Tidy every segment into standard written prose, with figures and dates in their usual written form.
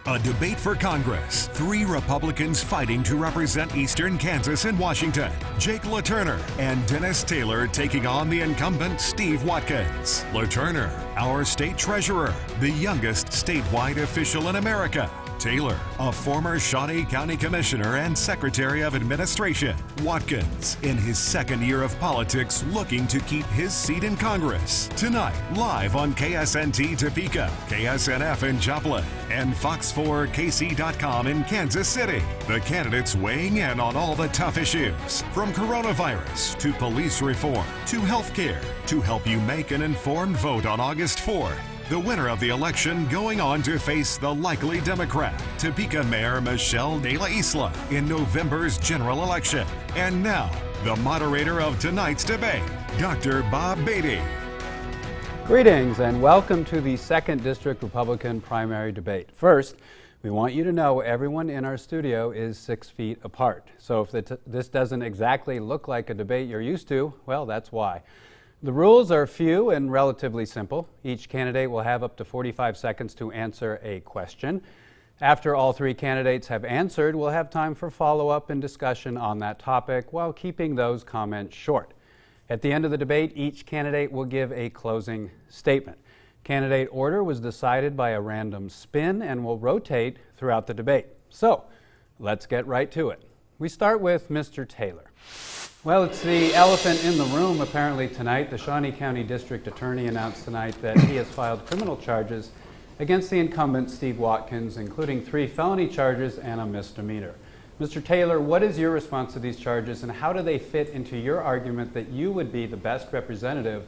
A debate for Congress. 3 Republicans fighting to represent Eastern Kansas and Washington. Jake LaTurner and Dennis Taylor taking on the incumbent Steve Watkins. LaTurner, our state treasurer, the youngest statewide official in America. Taylor, a former Shawnee County Commissioner and Secretary of Administration. Watkins, in his second year of politics, looking to keep his seat in Congress. Tonight, live on KSNT Topeka, KSNF in Joplin, and Fox4KC.com in Kansas City. The candidates weighing in on all the tough issues, from coronavirus to police reform to health care, to help you make an informed vote on August 4th. The winner of the election going on to face the likely Democrat, Topeka Mayor Michelle De La Isla, in November's general election. And now, the moderator of tonight's debate, Dr. Bob Beatty. Greetings and welcome to the 2nd District Republican primary debate. First, we want you to know everyone in our studio is 6 feet apart. So if this doesn't exactly look like a debate you're used to, well, that's why. The rules are few and relatively simple. Each candidate will have up to 45 seconds to answer a question. After all 3 candidates have answered, we'll have time for follow-up and discussion on that topic while keeping those comments short. At the end of the debate, each candidate will give a closing statement. Candidate order was decided by a random spin and will rotate throughout the debate. So, let's get right to it. We start with Mr. Taylor. Well, it's the elephant in the room apparently tonight. The Shawnee County District Attorney announced tonight that he has filed criminal charges against the incumbent Steve Watkins, including 3 felony charges and a misdemeanor. Mr. Taylor, what is your response to these charges and how do they fit into your argument that you would be the best representative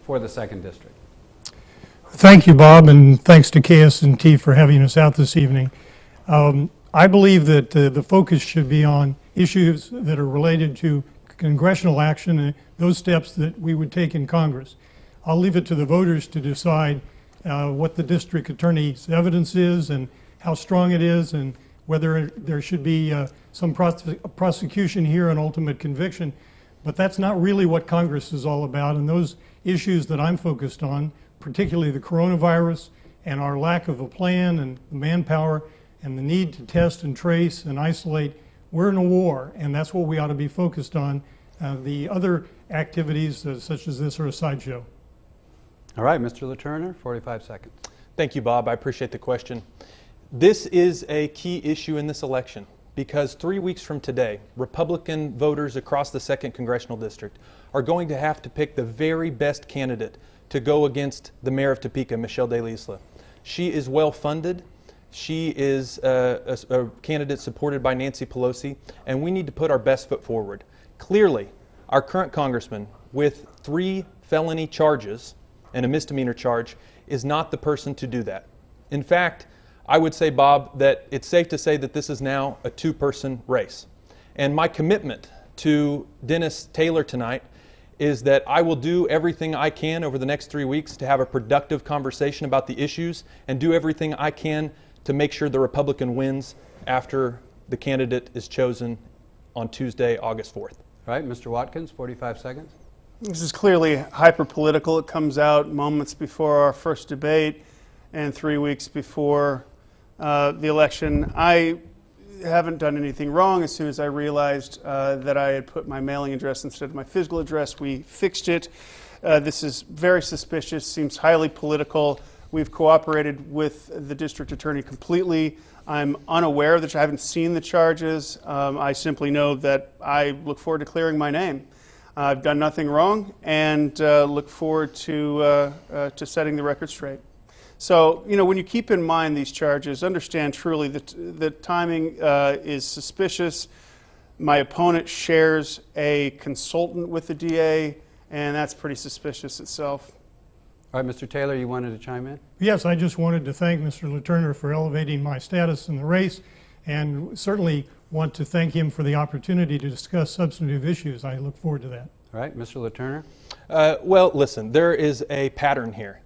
for the 2nd District? Thank you, Bob, and thanks to KSNT for having us out this evening. I believe that the focus should be on issues that are related to congressional action and those steps that we would take in Congress. I'll leave it to the voters to decide what the district attorney's evidence is and how strong it is and whether there should be some prosecution here and ultimate conviction. But that's not really what Congress is all about, and those issues that I'm focused on, particularly the coronavirus and our lack of a plan and manpower and the need to test and trace and isolate. We're in a war, and that's what we ought to be focused on. The other activities such as this are a sideshow. All right, Mr. LaTurner, 45 seconds. Thank you, Bob. I appreciate the question. This is a key issue in this election because 3 weeks from today, Republican voters across the 2nd Congressional District are going to have to pick the very best candidate to go against the mayor of Topeka, Michelle De La Isla. She is well funded. She is a candidate supported by Nancy Pelosi, and we need to put our best foot forward. Clearly, our current congressman with 3 felony charges and a misdemeanor charge is not the person to do that. In fact, I would say, Bob, that it's safe to say that this is now a 2-person race. And my commitment to Dennis Taylor tonight is that I will do everything I can over the next 3 weeks to have a productive conversation about the issues and do everything I can to make sure the Republican wins after the candidate is chosen on Tuesday, August 4th. All right, Mr. Watkins, 45 seconds. This is clearly hyper-political. It comes out moments before our first debate and 3 weeks before the election. I haven't done anything wrong. As soon as I realized that I had put my mailing address instead of my physical address, we fixed it. This is very suspicious, seems highly political. We've cooperated with the district attorney completely. I'm unaware that I haven't seen the charges. I simply know that I look forward to clearing my name. I've done nothing wrong and look forward to setting the record straight. So, you know, when you keep in mind these charges, understand truly that the timing is suspicious. My opponent shares a consultant with the DA, and that's pretty suspicious itself. All right, Mr. Taylor, you wanted to chime in? Yes, I just wanted to thank Mr. LaTurner for elevating my status in the race, and certainly want to thank him for the opportunity to discuss substantive issues. I look forward to that. All right, Mr. LaTurner? Well, listen, there is a pattern here.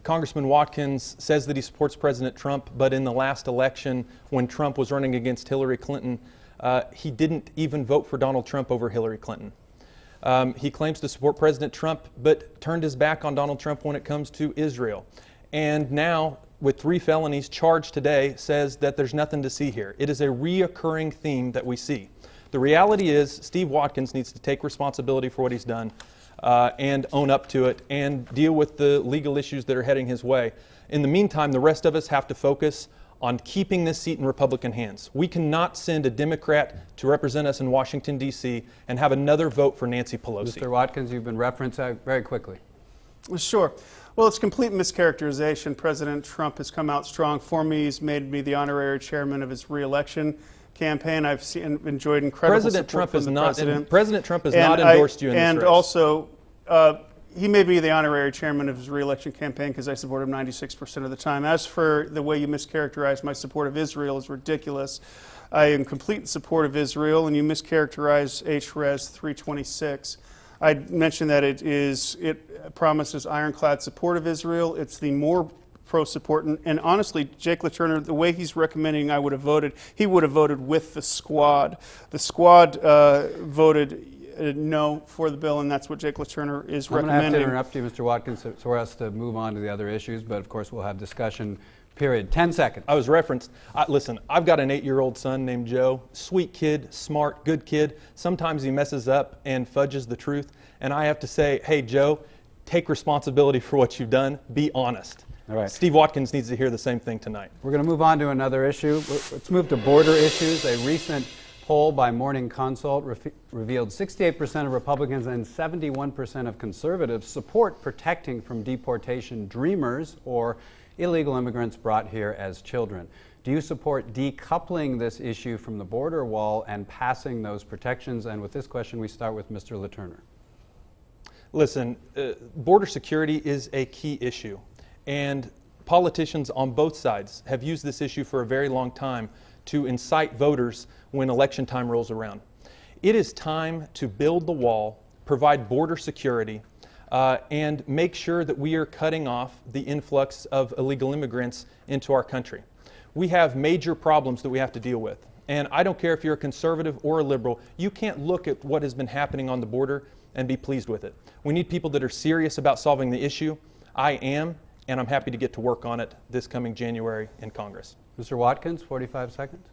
Congressman Watkins says that he supports President Trump, but in the last election, when Trump was running against Hillary Clinton, he didn't even vote for Donald Trump over Hillary Clinton. He claims to support President Trump, but turned his back on Donald Trump when it comes to Israel. And now with 3 felonies charged today says that there's nothing to see here. It is a reoccurring theme that we see. The reality is Steve Watkins needs to take responsibility for what he's done and own up to it and deal with the legal issues that are heading his way. In the meantime, the rest of us have to focus on keeping this seat in Republican hands. We cannot send a Democrat to represent us in Washington, D.C. and have another vote for Nancy Pelosi. Mr. Watkins, you've been referenced very quickly. Sure. Well, it's complete mischaracterization. President Trump has come out strong for me. He's made me the honorary chairman of his re-election campaign. I've enjoyed incredible support from the president. President Trump has not endorsed you in this race. And also, he made me the honorary chairman of his re-election campaign because I support him 96% of the time. As for the way you mischaracterized my support of Israel is ridiculous. I am complete support of Israel, and you mischaracterize HRES 326. I mentioned that it promises ironclad support of Israel. It's the more pro-support, and honestly, Jake LaTurner, the way he's recommending I would have voted, he would have voted with the squad. The squad voted no for the bill, and that's what Jake LaTurner is recommending. I'm going to have to interrupt you, Mr. Watkins, for us to move on to the other issues, but of course we'll have discussion. Period. 10 seconds. I was referenced. Listen, I've got an 8-year-old son named Joe. Sweet kid, smart, good kid. Sometimes he messes up and fudges the truth. And I have to say, hey, Joe, take responsibility for what you've done. Be honest. All right. Steve Watkins needs to hear the same thing tonight. We're going to move on to another issue. Let's move to border issues. A recent poll by Morning Consult revealed 68% of Republicans and 71% of conservatives support protecting from deportation dreamers or illegal immigrants brought here as children. Do you support decoupling this issue from the border wall and passing those protections? And with this question, we start with Mr. LaTurner. Listen, border security is a key issue, and politicians on both sides have used this issue for a very long time to incite voters when election time rolls around. It is time to build the wall, provide border security, and make sure that we are cutting off the influx of illegal immigrants into our country. We have major problems that we have to deal with. And I don't care if you're a conservative or a liberal, you can't look at what has been happening on the border and be pleased with it. We need people that are serious about solving the issue. I am, and I'm happy to get to work on it this coming January in Congress. Mr. Watkins, 45 seconds.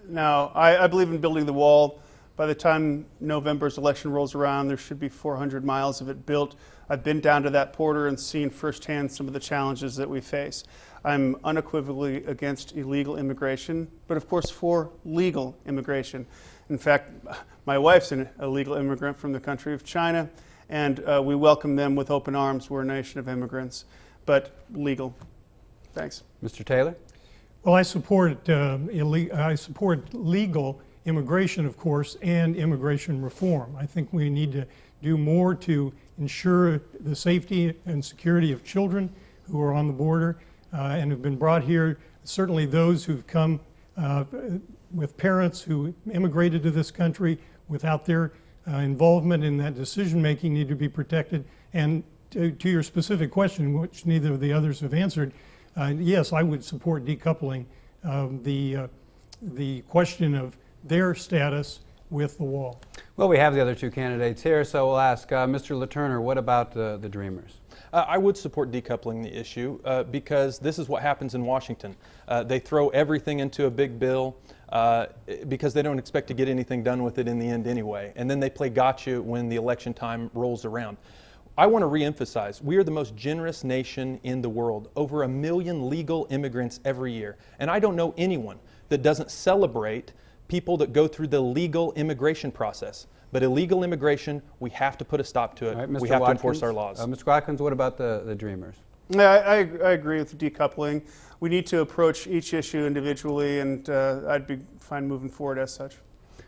Now, I believe in building the wall. By the time November's election rolls around, there should be 400 miles of it built. I've been down to that border and seen firsthand some of the challenges that we face. I'm unequivocally against illegal immigration, but of course for legal immigration. In fact, my wife's an illegal immigrant from the country of China, and we welcome them with open arms. We're a nation of immigrants, but legal. Thanks. Mr. Taylor? Well, I support legal immigration, of course, and immigration reform. I think we need to do more to ensure the safety and security of children who are on the border and have been brought here. Certainly those who've come with parents who immigrated to this country without their involvement in that decision-making need to be protected. And to your specific question, which neither of the others have answered, yes, I would support decoupling the question of their status with the wall. Well, we have the other two candidates here, so we'll ask Mr. LaTurner, what about the Dreamers? I would support decoupling the issue because this is what happens in Washington. They throw everything into a big bill because they don't expect to get anything done with it in the end anyway. And then they play gotcha when the election time rolls around. I want to reemphasize, we are the most generous nation in the world. Over 1 million legal immigrants every year. And I don't know anyone that doesn't celebrate people that go through the legal immigration process. But illegal immigration, we have to put a stop to it. Right, we have to enforce our laws. Mr. Watkins, what about the Dreamers? Yeah, I agree with decoupling. We need to approach each issue individually, and I'd be fine moving forward as such.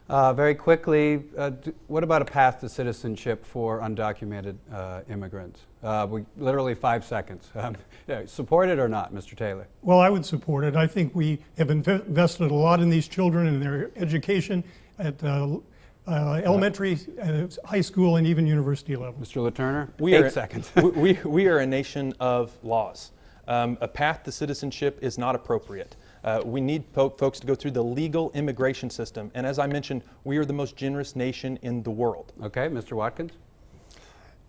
Very quickly, what about a path to citizenship for undocumented immigrants? Literally 5 seconds. Support it or not, Mr. Taylor? Well, I would support it. I think we have invested a lot in these children and their education at elementary, high school, and even university level. Mr. LaTurner, 8 seconds. we are a nation of laws. A path to citizenship is not appropriate. We need folks to go through the legal immigration system. And as I mentioned, we are the most generous nation in the world. Okay, Mr. Watkins?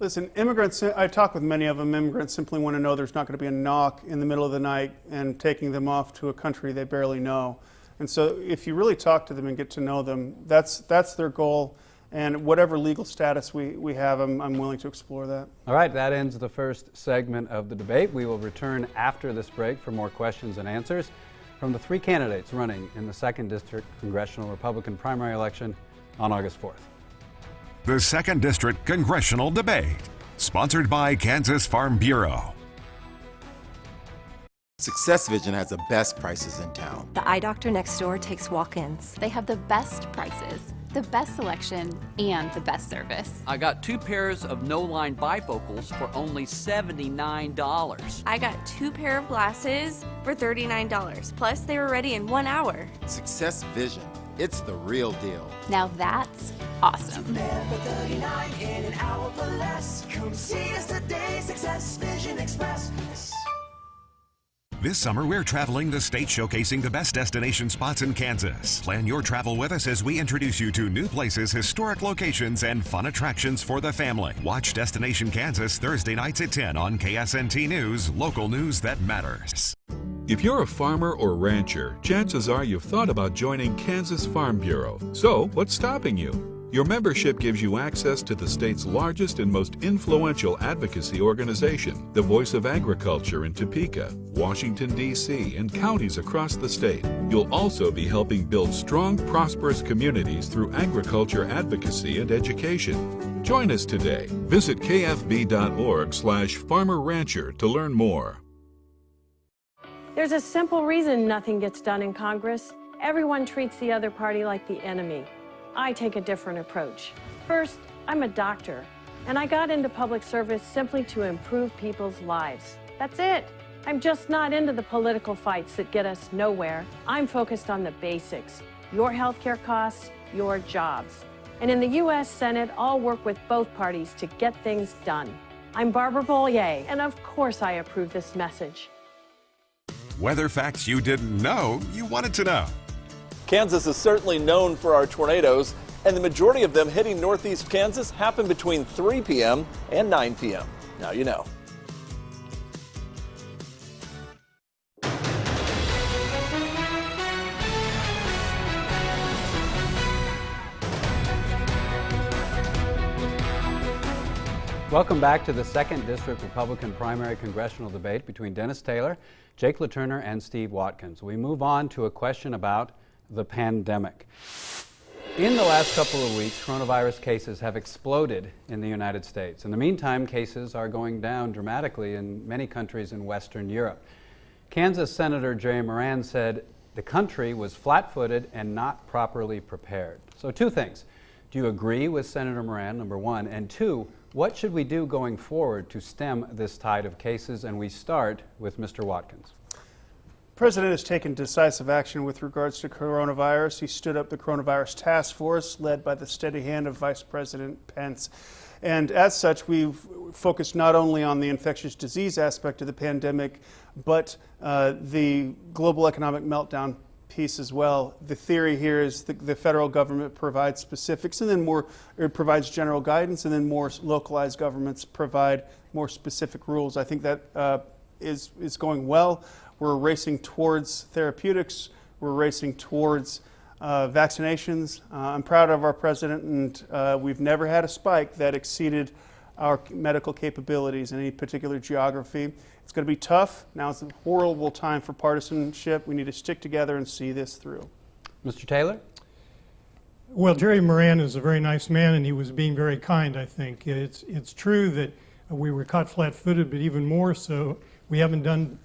Listen, immigrants, I talk with many of them, immigrants simply want to know there's not going to be a knock in the middle of the night and taking them off to a country they barely know. And so if you really talk to them and get to know them, that's their goal. And whatever legal status we have, I'm willing to explore that. All right, that ends the first segment of the debate. We will return after this break for more questions and answers from the three candidates running in the 2nd District Congressional Republican primary election on August 4th. The 2nd District Congressional Debate, sponsored by Kansas Farm Bureau. Success Vision has the best prices in town. The eye doctor next door takes walk-ins. They have the best prices, the best selection, and the best service. I got 2 pairs of no-line bifocals for only $79. I got 2 pair of glasses for $39. Plus, they were ready in 1 hour. Success Vision, it's the real deal. Now that's awesome. For $39 in an hour for less. Come see us today, Success Vision Express. This summer, we're traveling the state showcasing the best destination spots in Kansas. Plan your travel with us as we introduce you to new places, historic locations, and fun attractions for the family. Watch Destination Kansas Thursday nights at 10 on KSNT News, local news that matters. If you're a farmer or rancher, chances are you've thought about joining Kansas Farm Bureau. So, what's stopping you? Your membership gives you access to the state's largest and most influential advocacy organization, the Voice of Agriculture in Topeka, Washington, D.C., and counties across the state. You'll also be helping build strong, prosperous communities through agriculture advocacy and education. Join us today. Visit kfb.org/farmerrancher to learn more. There's a simple reason nothing gets done in Congress. Everyone treats the other party like the enemy. I take a different approach. First, I'm a doctor, and I got into public service simply to improve people's lives. That's it. I'm just not into the political fights that get us nowhere. I'm focused on the basics: your healthcare costs, your jobs. And in the U.S. Senate, I'll work with both parties to get things done. I'm Barbara Bollier, and of course I approve this message. Weather facts you didn't know you wanted to know. Kansas is certainly known for our tornadoes, and the majority of them hitting northeast Kansas happen between 3 p.m. and 9 p.m. Now you know. Welcome back to the 2nd District Republican primary congressional debate between Dennis Taylor, Jake LaTurner, and Steve Watkins. We move on to a question about the pandemic. In the last couple of weeks, coronavirus cases have exploded in the United States. In the meantime, cases are going down dramatically in many countries in Western Europe. Kansas Senator Jerry Moran said the country was flat-footed and not properly prepared. So 2 things. Do you agree with Senator Moran, number 1? And 2, what should we do going forward to stem this tide of cases? And we start with Mr. Watkins. The President has taken decisive action with regards to coronavirus. He stood up the coronavirus task force led by the steady hand of Vice President Pence. And as such, we've focused not only on the infectious disease aspect of the pandemic, but the global economic meltdown piece as well. The theory here is the federal government provides specifics, and then it provides general guidance, and then more localized governments provide more specific rules. I think that is going well. We're racing towards therapeutics. We're racing towards vaccinations. I'm proud of our president, and we've never had a spike that exceeded our medical capabilities in any particular geography. It's going to be tough. Now it's a horrible time for partisanship. We need to stick together and see this through. Mr. Taylor? Well, Jerry Moran is a very nice man, and he was being very kind, I think. It's true that we were caught flat-footed, but even more so, we haven't done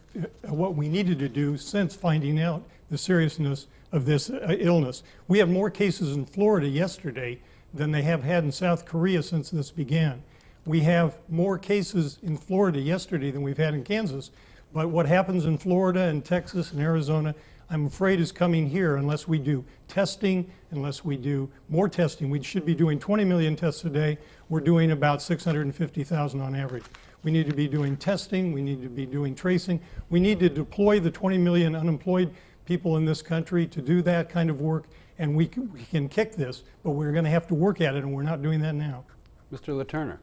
what we needed to do since finding out the seriousness of this illness. We have more cases in Florida yesterday than they have had in South Korea since this began. We have more cases in Florida yesterday than we've had in Kansas, but what happens in Florida and Texas and Arizona, I'm afraid is coming here unless we do testing, unless we do more testing. We should be doing 20 million tests a day. We're doing about 650,000 on average. We need to be doing testing. We need to be doing tracing. We need to deploy the 20 million unemployed people in this country to do that kind of work, and we can kick this, but we're going to have to work at it, and we're not doing that now. Mr. LaTurner.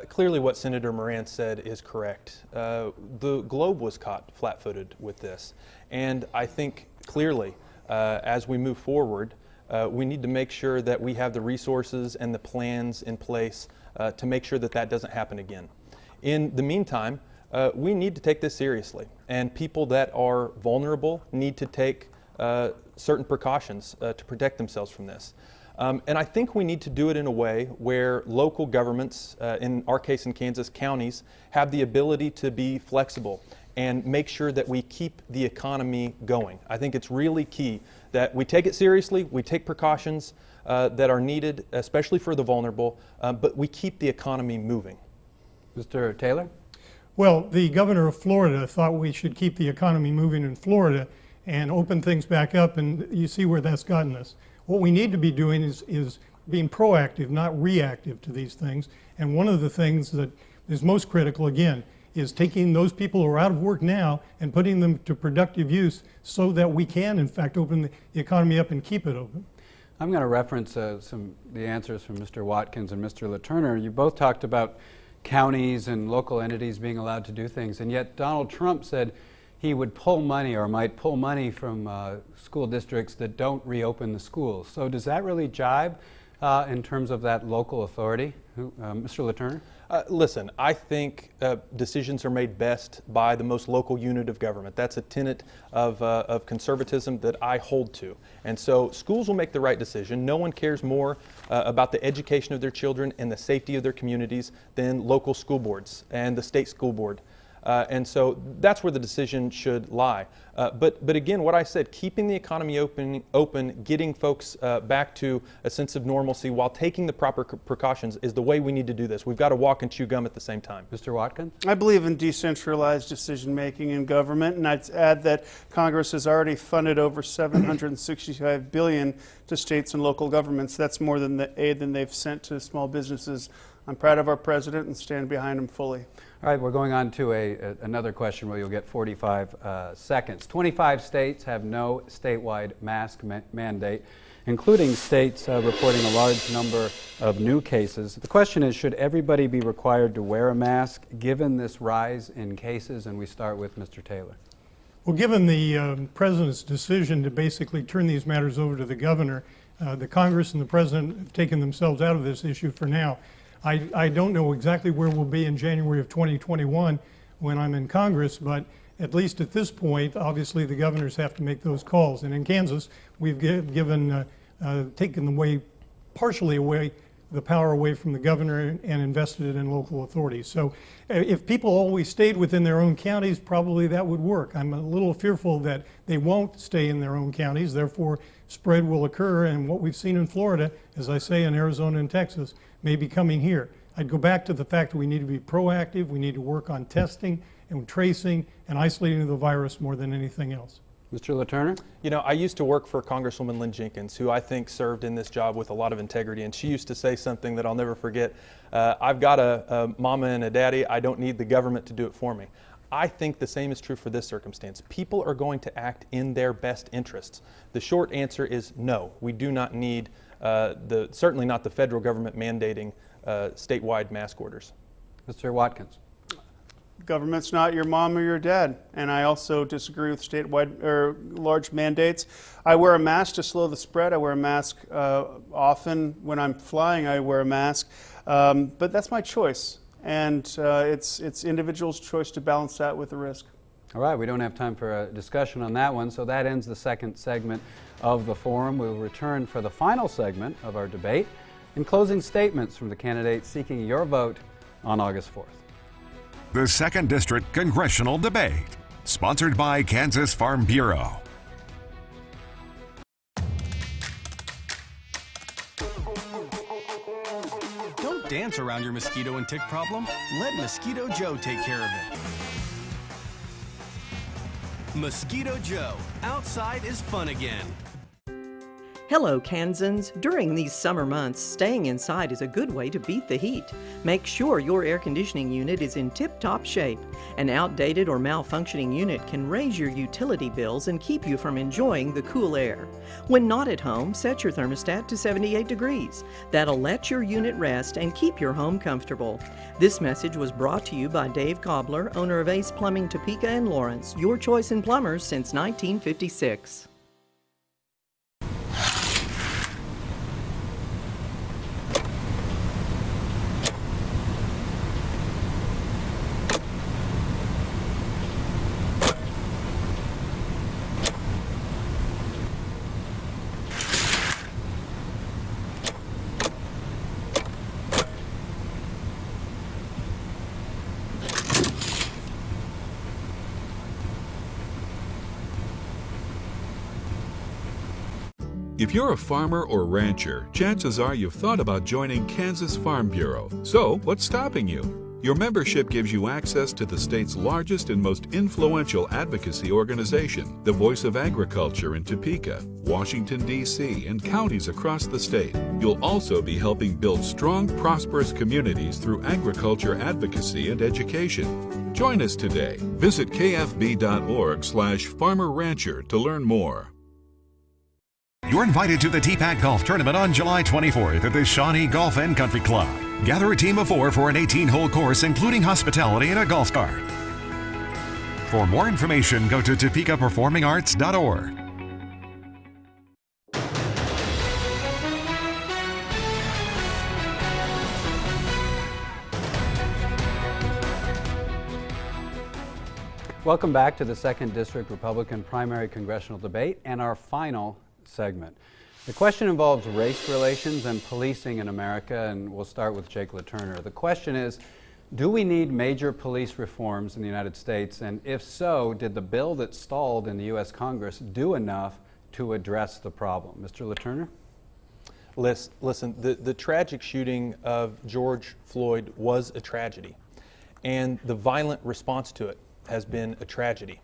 Clearly what Senator Moran said is correct. The globe was caught flat-footed with this. And I think clearly as we move forward, we need to make sure that we have the resources and the plans in place to make sure that that doesn't happen again. In the meantime, we need to take this seriously, and people that are vulnerable need to take certain precautions to protect themselves from this. And I think we need to do it in a way where local governments, in our case in Kansas, counties, have the ability to be flexible and make sure that we keep the economy going. I think it's really key that we take it seriously, we take precautions that are needed, especially for the vulnerable, but we keep the economy moving. Mr. Taylor? Well, the governor of Florida thought we should keep the economy moving in Florida and open things back up, and you see where that's gotten us. What we need to be doing is being proactive, not reactive to these things. And one of the things that is most critical, again, is taking those people who are out of work now and putting them to productive use so that we can, in fact, open the economy up and keep it open. I'm going to reference the answers from Mr. Watkins and Mr. LaTurner. You both talked about counties and local entities being allowed to do things, and yet Donald Trump said he would pull money or might pull money from school districts that don't reopen the schools. So does that really jibe in terms of that local authority? Mr. LaTurner? Listen, I think decisions are made best by the most local unit of government. That's a tenet of conservatism that I hold to. And so schools will make the right decision. No one cares more about the education of their children and the safety of their communities than local school boards and the state school board. And so that's where the decision should lie. But again, what I said, keeping the economy open, getting folks back to a sense of normalcy while taking the proper precautions is the way we need to do this. We've got to walk and chew gum at the same time. Mr. Watkins? I believe in decentralized decision-making in government, and I'd add that Congress has already funded over $765 billion to states and local governments. That's more than the aid than they've sent to small businesses. I'm proud of our president and stand behind him fully. All right, we're going on to another question where you'll get 45 seconds. 25 states have no statewide mask mandate, including states reporting a large number of new cases. The question is, should everybody be required to wear a mask given this rise in cases? And we start with Mr. Taylor. Well, given the president's decision to basically turn these matters over to the governor, the Congress and the president have taken themselves out of this issue for now. I don't know exactly where we'll be in January of 2021 when I'm in Congress, but at least at this point, obviously the governors have to make those calls. And in Kansas, we've taken partially away the power away from the governor and invested it in local authorities. So if people always stayed within their own counties, probably that would work. I'm a little fearful that they won't stay in their own counties, therefore spread will occur, and what we've seen in Florida, as I say, in Arizona and Texas, may be coming here. I'd go back to the fact that we need to be proactive, we need to work on testing and tracing and isolating the virus more than anything else. Mr. LaTurner? You know, I used to work for Congresswoman Lynn Jenkins, who I think served in this job with a lot of integrity, and she used to say something that I'll never forget. I've got a mama and a daddy, I don't need the government to do it for me. I think the same is true for this circumstance. People are going to act in their best interests. The short answer is no. We do not need, certainly not the federal government mandating statewide mask orders. Mr. Watkins. Government's not your mom or your dad, and I also disagree with statewide or large mandates. I wear a mask to slow the spread. I wear a mask often. When I'm flying, I wear a mask, but that's my choice, and it's individuals' choice to balance that with the risk. All right, we don't have time for a discussion on that one, so that ends the second segment of the forum. We'll return for the final segment of our debate and closing statements from the candidates seeking your vote on August 4th. The 2nd District Congressional Debate, sponsored by Kansas Farm Bureau. Don't dance around your mosquito and tick problem. Let Mosquito Joe take care of it. Mosquito Joe, outside is fun again. Hello, Kansans. During these summer months, staying inside is a good way to beat the heat. Make sure your air conditioning unit is in tip-top shape. An outdated or malfunctioning unit can raise your utility bills and keep you from enjoying the cool air. When not at home, set your thermostat to 78 degrees. That'll let your unit rest and keep your home comfortable. This message was brought to you by Dave Cobbler, owner of Ace Plumbing Topeka and Lawrence, your choice in plumbers since 1956. If you're a farmer or rancher, chances are you've thought about joining Kansas Farm Bureau. So, what's stopping you? Your membership gives you access to the state's largest and most influential advocacy organization, the Voice of Agriculture in Topeka, Washington, D.C., and counties across the state. You'll also be helping build strong, prosperous communities through agriculture advocacy and education. Join us today. Visit kfb.org/farmer-rancher to learn more. You're invited to the TPAC Golf Tournament on July 24th at the Shawnee Golf and Country Club. Gather a team of 4 for an 18-hole course, including hospitality and a golf cart. For more information, go to topekaperformingarts.org. Welcome back to the 2nd District Republican primary congressional debate and our final segment. The question involves race relations and policing in America, and we'll start with Jake LaTurner. The question is, do we need major police reforms in the United States? And if so, did the bill that stalled in the U.S. Congress do enough to address the problem? Mr. LaTurner? Listen, the tragic shooting of George Floyd was a tragedy, and the violent response to it has been a tragedy.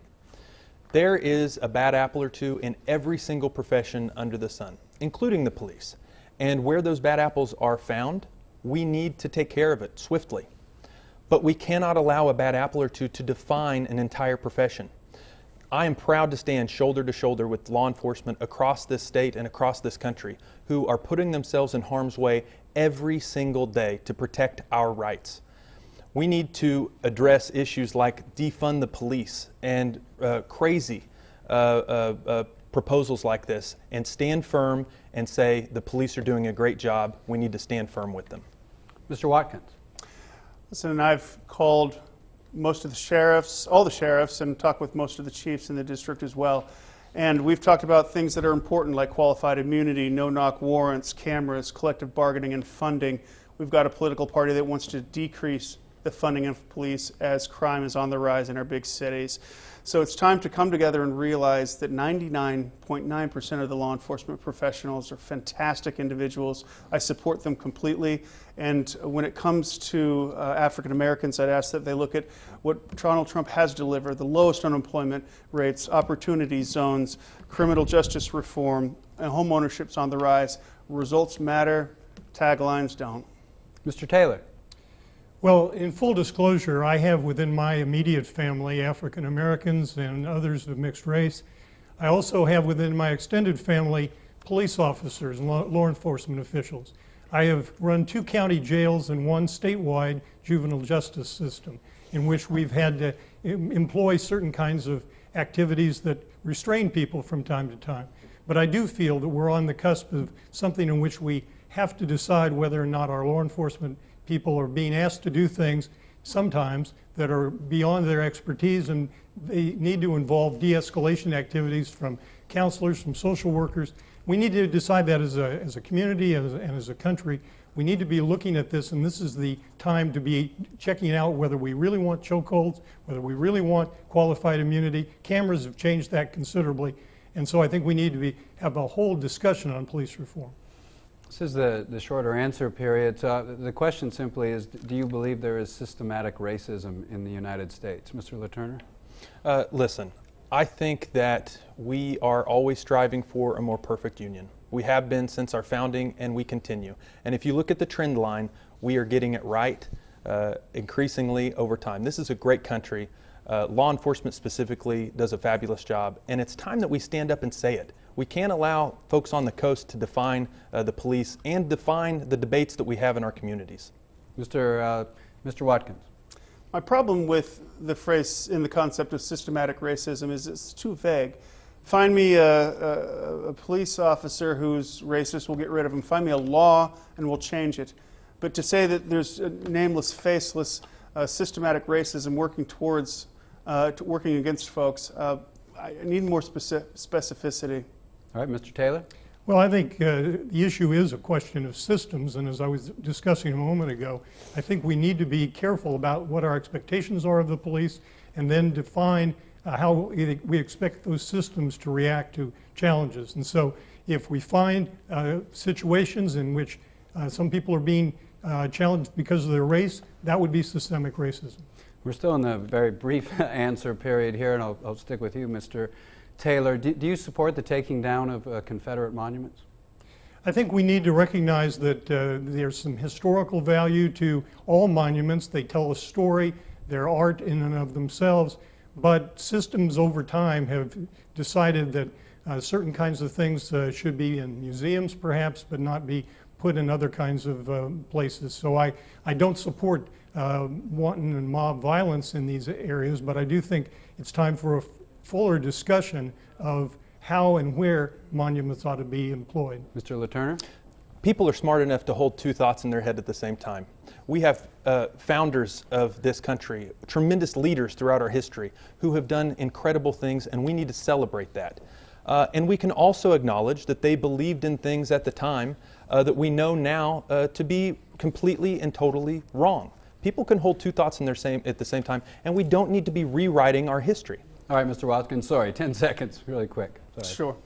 There is a bad apple or two in every single profession under the sun, including the police. And where those bad apples are found, we need to take care of it swiftly. But we cannot allow a bad apple or two to define an entire profession. I am proud to stand shoulder to shoulder with law enforcement across this state and across this country who are putting themselves in harm's way every single day to protect our rights. We need to address issues like defund the police and crazy proposals like this, and stand firm and say the police are doing a great job. We need to stand firm with them. Mr. Watkins. Listen, I've called most of the sheriffs, all the sheriffs, and talked with most of the chiefs in the district as well. And we've talked about things that are important like qualified immunity, no-knock warrants, cameras, collective bargaining, and funding. We've got a political party that wants to decrease the funding of police as crime is on the rise in our big cities. So it's time to come together and realize that 99.9% of the law enforcement professionals are fantastic individuals. I support them completely. And when it comes to African Americans, I'd ask that they look at what Donald Trump has delivered: the lowest unemployment rates, opportunity zones, criminal justice reform, and home ownership's on the rise. Results matter, taglines don't. Mr. Taylor. Well, in full disclosure, I have within my immediate family African Americans and others of mixed race. I also have within my extended family police officers and law enforcement officials. I have run 2 county jails and 1 statewide juvenile justice system in which we've had to employ certain kinds of activities that restrain people from time to time. But I do feel that we're on the cusp of something in which we have to decide whether or not our law enforcement people are being asked to do things sometimes that are beyond their expertise, and they need to involve de-escalation activities from counselors, from social workers. We need to decide that as a community and as a country. We need to be looking at this, and this is the time to be checking out whether we really want chokeholds, whether we really want qualified immunity. Cameras have changed that considerably, and so I think we need to have a whole discussion on police reform. This is the shorter answer period. So the question simply is, do you believe there is systematic racism in the United States? Mr. LaTurner? Listen, I think that we are always striving for a more perfect union. We have been since our founding, and we continue. And if you look at the trend line, we are getting it right increasingly over time. This is a great country. Law enforcement specifically does a fabulous job, and it's time that we stand up and say it. We can't allow folks on the coast to define the police and define the debates that we have in our communities. Mr. Watkins. My problem with the phrase in the concept of systematic racism is it's too vague. Find me a police officer who's racist, we'll get rid of him. Find me a law and we'll change it. But to say that there's a nameless, faceless, systematic racism working towards, working against folks, I need more specificity. All right, Mr. Taylor? Well, I think the issue is a question of systems, and as I was discussing a moment ago, I think we need to be careful about what our expectations are of the police and then define how we expect those systems to react to challenges. And so if we find situations in which some people are being challenged because of their race, that would be systemic racism. We're still in the very brief answer period here, and I'll stick with you, Mr. Taylor. Do you support the taking down of Confederate monuments? I think we need to recognize that there's some historical value to all monuments. They tell a story, they're art in and of themselves, but systems over time have decided that certain kinds of things should be in museums perhaps, but not be put in other kinds of places. So I don't support wanton and mob violence in these areas, but I do think it's time for a fuller discussion of how and where monuments ought to be employed. Mr. LaTurner? People are smart enough to hold two thoughts in their head at the same time. We have founders of this country, tremendous leaders throughout our history who have done incredible things, and we need to celebrate that. And we can also acknowledge that they believed in things at the time that we know now to be completely and totally wrong. People can hold two thoughts in at the same time, and we don't need to be rewriting our history. All right, Mr. Watkins, sorry, 10 seconds, really quick. Sorry. Sure.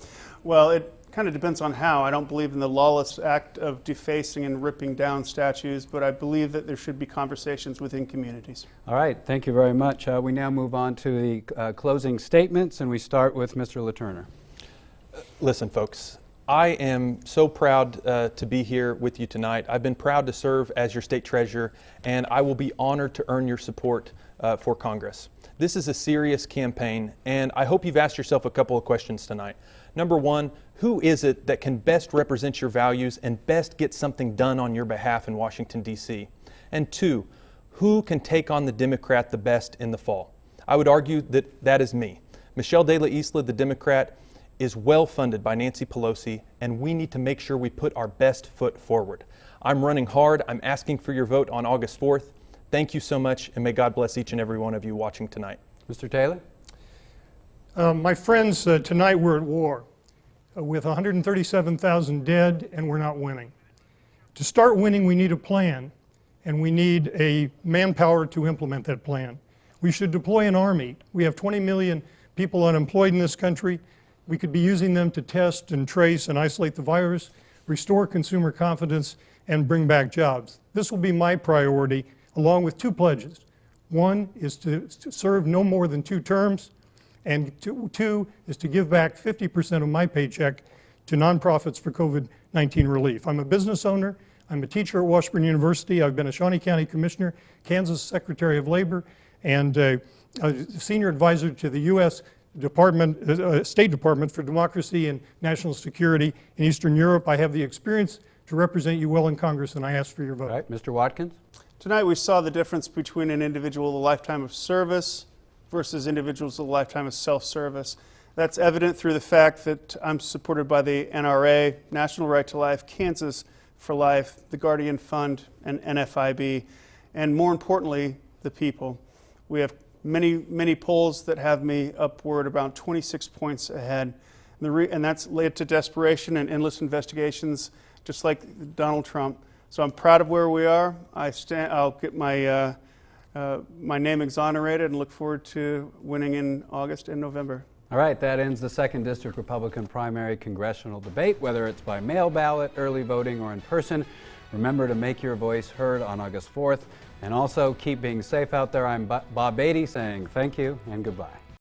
Well, it kind of depends on how. I don't believe in the lawless act of defacing and ripping down statues, but I believe that there should be conversations within communities. All right, thank you very much. We now move on to the closing statements, and we start with Mr. LaTurner. Listen, folks, I am so proud to be here with you tonight. I've been proud to serve as your state treasurer, and I will be honored to earn your support for Congress. This is a serious campaign, and I hope you've asked yourself a couple of questions tonight. Number one, who is it that can best represent your values and best get something done on your behalf in Washington, D.C.? And two, who can take on the Democrat the best in the fall? I would argue that that is me. Michelle De La Isla, the Democrat, is well funded by Nancy Pelosi, and we need to make sure we put our best foot forward. I'm running hard. I'm asking for your vote on August 4th. Thank you so much, and may God bless each and every one of you watching tonight. Mr. Taylor? My friends, tonight we're at war with 137,000 dead, and we're not winning. To start winning, we need a plan, and we need a manpower to implement that plan. We should deploy an army. We have 20 million people unemployed in this country. We could be using them to test and trace and isolate the virus, restore consumer confidence, and bring back jobs. This will be my priority, along with two pledges. One is to serve no more than 2 terms, and two is to give back 50% of my paycheck to nonprofits for COVID-19 relief. I'm a business owner. I'm a teacher at Washburn University. I've been a Shawnee County Commissioner, Kansas Secretary of Labor, and a senior advisor to the U.S. State Department for Democracy and National Security in Eastern Europe. I have the experience to represent you well in Congress, and I ask for your vote. All right, Mr. Watkins? Tonight we saw the difference between an individual with a lifetime of service versus individuals with a lifetime of self-service. That's evident through the fact that I'm supported by the NRA, National Right to Life, Kansas for Life, the Guardian Fund, and NFIB, and more importantly, the people. We have many polls that have me upward about 26 points ahead. And that's led to desperation and endless investigations, just like Donald Trump. So I'm proud of where we are. I'll get my name exonerated and look forward to winning in August and November. All right, that ends the 2nd District Republican primary congressional debate, whether it's by mail ballot, early voting, or in person. Remember to make your voice heard on August 4th. And also keep being safe out there. I'm Bob Beatty saying thank you and goodbye.